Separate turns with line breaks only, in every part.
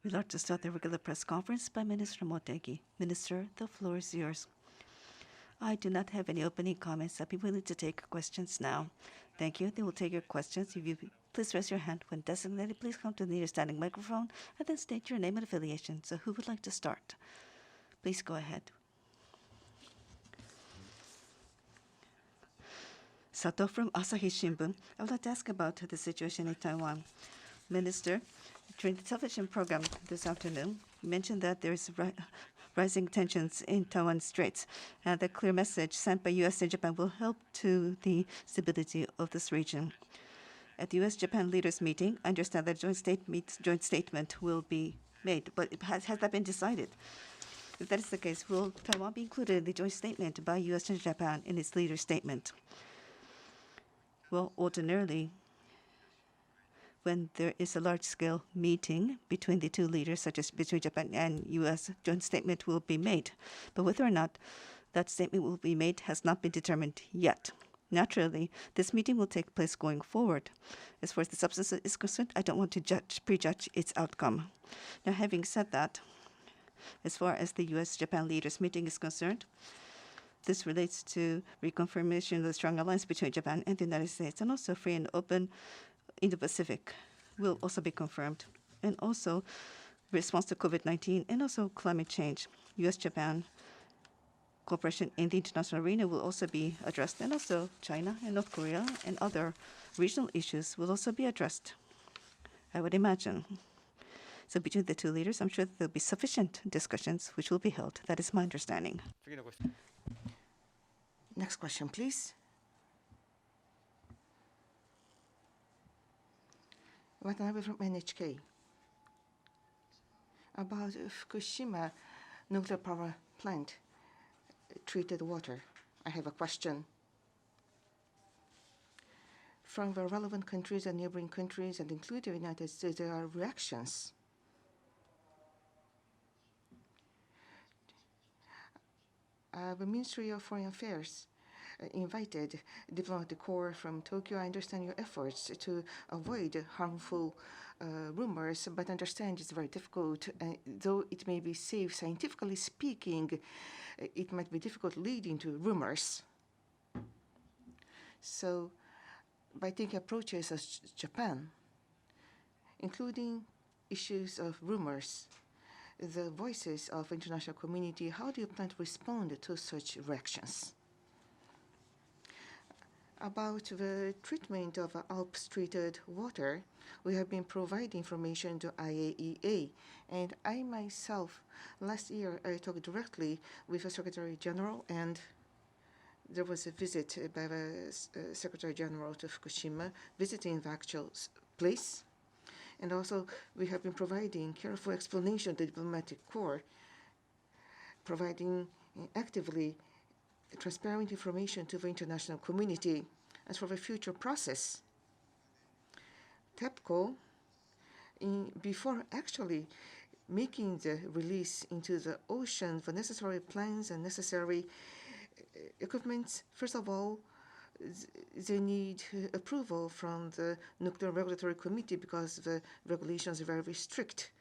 We'd like to start the regular press conference by Minister Motegi. Minister, the floor is yours. I do not have any opening comments. I'll be willing to take questions now. Thank you. They will take your questions. If you please raise your hand when designated. Please come to the nearest standing microphone and then state your name and affiliation. So who would like to start? Please go ahead. Sato from Asahi Shimbun. I would like to ask about the situation in Taiwan. Minister, during the television program this afternoon, you mentioned that there is rising tensions in Taiwan Straits, and the clear message sent by U.S. and Japan will help to the stability of this region. At the U.S.-Japan leaders' meeting, I understand that joint statement will be made, but has that been decided? If that is the case, will Taiwan be included in the joint statement by U.S. and Japan in its leader statement? Well, ordinarily, when there is a large-scale meeting between the two leaders, such as between Japan and U.S., joint statement will be made. But whether or not that statement will be made has not been determined yet. Naturally, this meeting will take place going forward. As far as the substance is concerned, I don't want to prejudge its outcome. Now, having said that, as far as the U.S.-Japan leaders meeting is concerned, this relates to reconfirmation of the strong alliance between Japan and the United States, and also free and open Indo-Pacific will also be confirmed, and also response to COVID-19 and also climate change. U.S.-Japan cooperation in the international arena will also be addressed, and also China and North Korea and other regional issues will also be addressed, I would imagine. So between the two leaders, I'm sure there will be sufficient discussions which will be held. That is my understanding.
Next question, please. Watanabe from NHK. About Fukushima nuclear power plant treated water, I have a question. From the relevant countries and neighboring countries, and including the United States, there are reactions. The Ministry of Foreign Affairs invited diplomatic corps from Tokyo. I understand your efforts to avoid harmful rumors, but understand it's very difficult. Though it may be safe, scientifically speaking, it might be difficult leading to rumors. So by taking approaches as Japan, including issues of rumors, the voices of international community, how do you plan to respond to such reactions? About the treatment of ALPS treated water, we have been providing information to IAEA, and I myself, last year, I talked directly with the Secretary General, and there was a visit by the Secretary General to Fukushima, visiting the actual place. And also, we have been providing careful explanation to the diplomatic corps, providing actively transparent information to the international community. As for the future process, TEPCO, before actually making the release into the ocean, the necessary plans and necessary equipment, first of all, they need approval from the Nuclear Regulatory Committee because the regulations are very strict.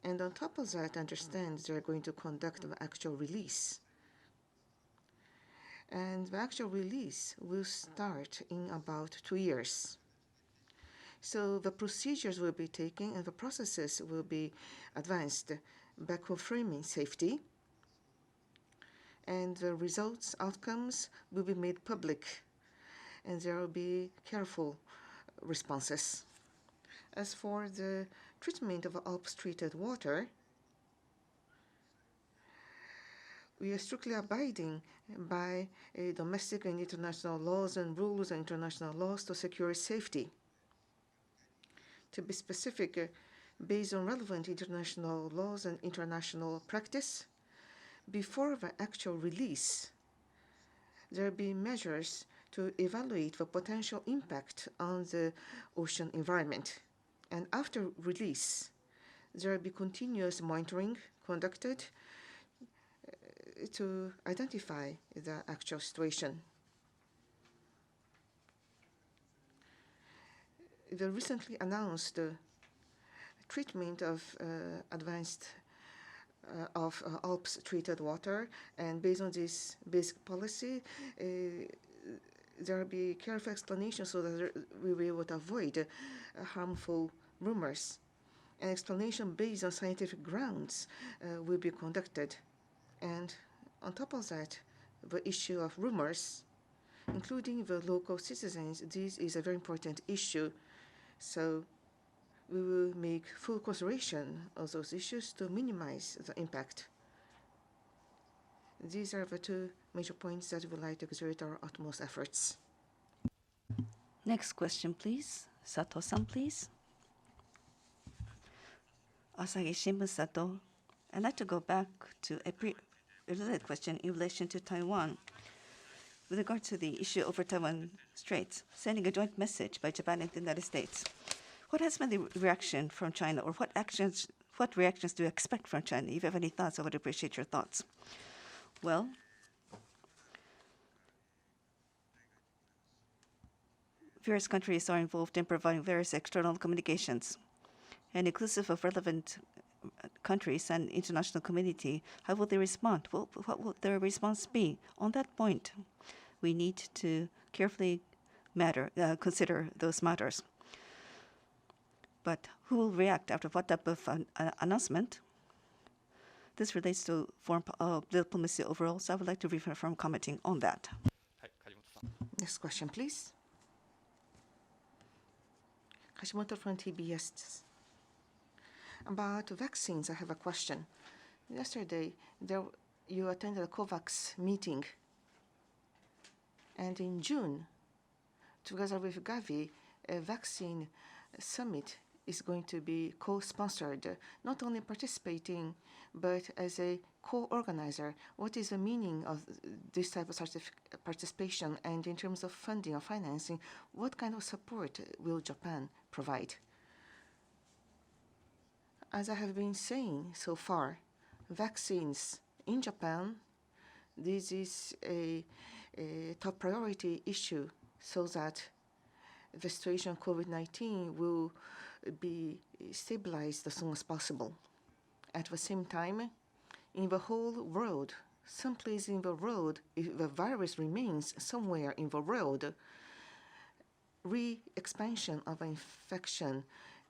And on top of that, I understand they are going to conduct the actual release. And the actual release will start in about 2 years. So the procedures will be taken and the processes will be advanced by confirming safety. And the results, outcomes will be made public. And there will be careful responses. As for the treatment of ALPS treated water, we are strictly abiding by domestic and international laws and rules and international laws to secure safety. To be specific, based on relevant international laws and international practice, before the actual release, there will be measures to evaluate the potential impact on the ocean environment. And after release, there will be continuous monitoring conducted to identify the actual situation. The recently announced treatment of advanced ALPS treated water, and based on this basic policy, there will be careful explanation so that we will be able to avoid harmful rumors. An explanation based on scientific grounds will be conducted. And on top of that, the issue of rumors, including the local citizens, this is a very important issue. So we will make full consideration of those issues to minimize the impact. These are the two major points that we would like to exert our utmost efforts.
Next question, please. Sato-san, please. Asahi Shimbun, Sato. I'd like to go back to a related question in relation to Taiwan. With regard to the issue over Taiwan Straits, sending a joint message by Japan and the United States, what has been the reaction from China, or what reactions do you expect from China? If you have any thoughts, I would appreciate your thoughts. Well, various countries are involved in providing various external communications, and inclusive of relevant countries and international community, how will they respond? What will their response be? On that point, we need to carefully consider those matters. But who will react after what type of announcement? This relates to foreign diplomacy overall, so I would like to refrain from commenting on that.
Next question, please. Hashimoto from TBS. About vaccines, I have a question. Yesterday, you attended a COVAX meeting. And in June, together with Gavi, a vaccine summit is going to be co-sponsored, not only participating, but as a co-organizer. What is the meaning of this type of participation? And in terms of funding or financing, what kind of support will Japan provide? As I have been saying so far, vaccines in Japan, this is a top priority issue so that the situation of COVID-19 will be stabilized as soon as possible. At the same time, in the whole world, someplace in the world, if the virus remains somewhere in the world, re-expansion of infection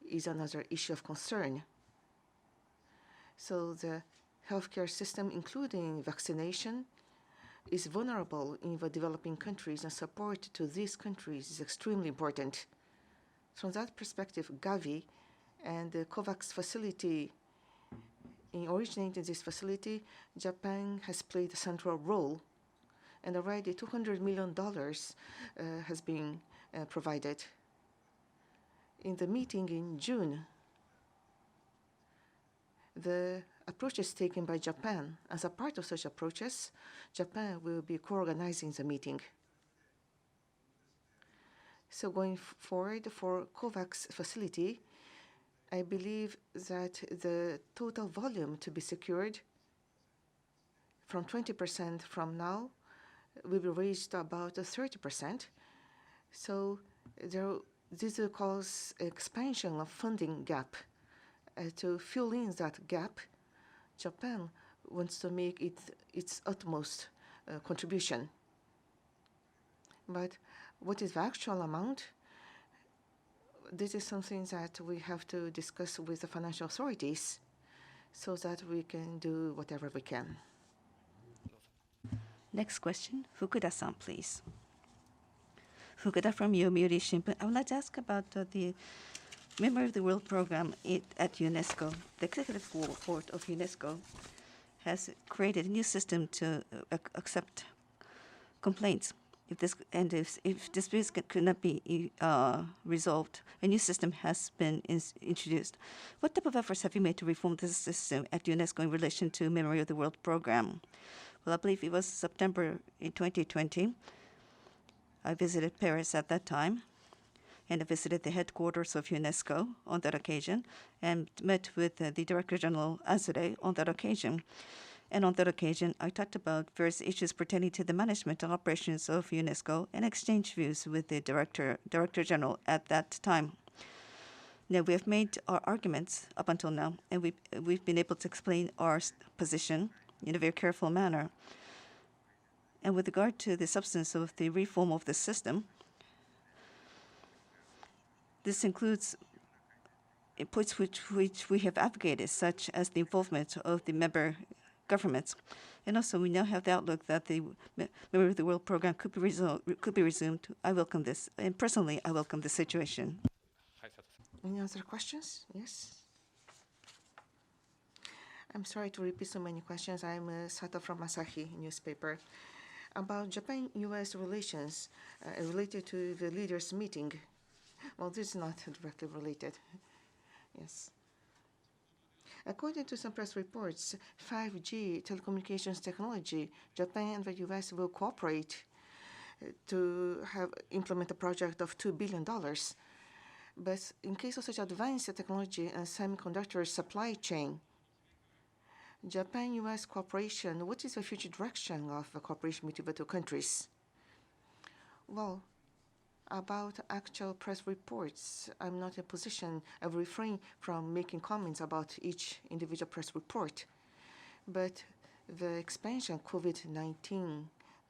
is another issue of concern. So the healthcare system, including vaccination, is vulnerable in the developing countries, and support to these countries is extremely important. From that perspective, Gavi and the COVAX facility, in originating this facility, Japan has played a central role, and already $200 million has been provided. In the meeting in June, the approaches taken by Japan, as a part of such approaches, Japan will be co-organizing the meeting. So going forward for COVAX facility, I believe that the total volume to be secured from 20% from now will be raised to about 30%. So this will cause expansion of funding gap. To fill in that gap, Japan wants to make its utmost contribution. But what is the actual amount? This is something that we have to discuss with the financial authorities so that we can do whatever we can.
Next question, Fukuda-san, please. Fukuda from Yomiuri Shimbun. I would like to ask about the Memory of the World program at UNESCO. The executive board of UNESCO has created a new system to accept complaints. If disputes could not be resolved, a new system has been introduced. What type of efforts have you made to reform this system at UNESCO in relation to Memory of the World program? Well, I believe it was September in 2020. I visited Paris at that time, and I visited the headquarters of UNESCO on that occasion, and met with the Director General Azure on that occasion. And on that occasion, I talked about various issues pertaining to the management and operations of UNESCO and exchanged views with the Director General at that time. Now, we have made our arguments up until now, and we've been able to explain our position in a very careful manner. And with regard to the substance of the reform of the system, this includes points which we have advocated, such as the involvement of the member governments. And also, we now have the outlook that the Member of the World program could be resumed. I welcome this. And personally, I welcome this situation.
Any other questions? Yes. I'm sorry to repeat so many questions. I'm Sato from Asahi newspaper. About Japan-U.S. relations related to the leaders' meeting. Well, this is not directly related. Yes. According to some press reports, 5G telecommunications technology, Japan and the U.S. will cooperate to implement a project of $2 billion. But in case of such advanced technology and semiconductor supply chain, Japan-U.S. cooperation, what is the future direction of the cooperation between the two countries? Well, about actual press reports, I'm not in a position of refrain from making comments about each individual press report. But the expansion of COVID-19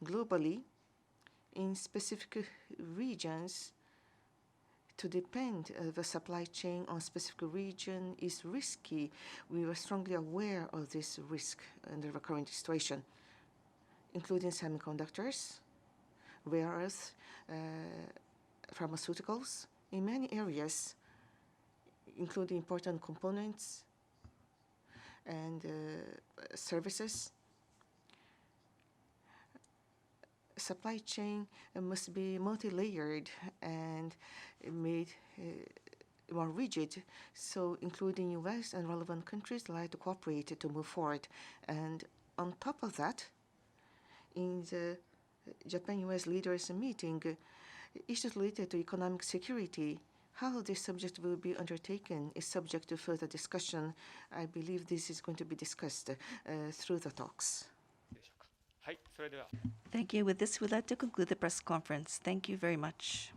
globally in specific regions, to depend the supply chain on specific region is risky. We were strongly aware of this risk under the current situation, including semiconductors, rare earths, pharmaceuticals, in many areas, including important components and services. Supply chain must be multi-layered and made more rigid, so including U.S. and relevant countries like to cooperate to move forward. And on top of that, in the Japan-U.S. leaders meeting, issues related to economic security, how this subject will be undertaken is subject to further discussion. I believe this is going to be discussed through the talks.
Thank you. With this, we'd like to conclude the press conference. Thank you very much.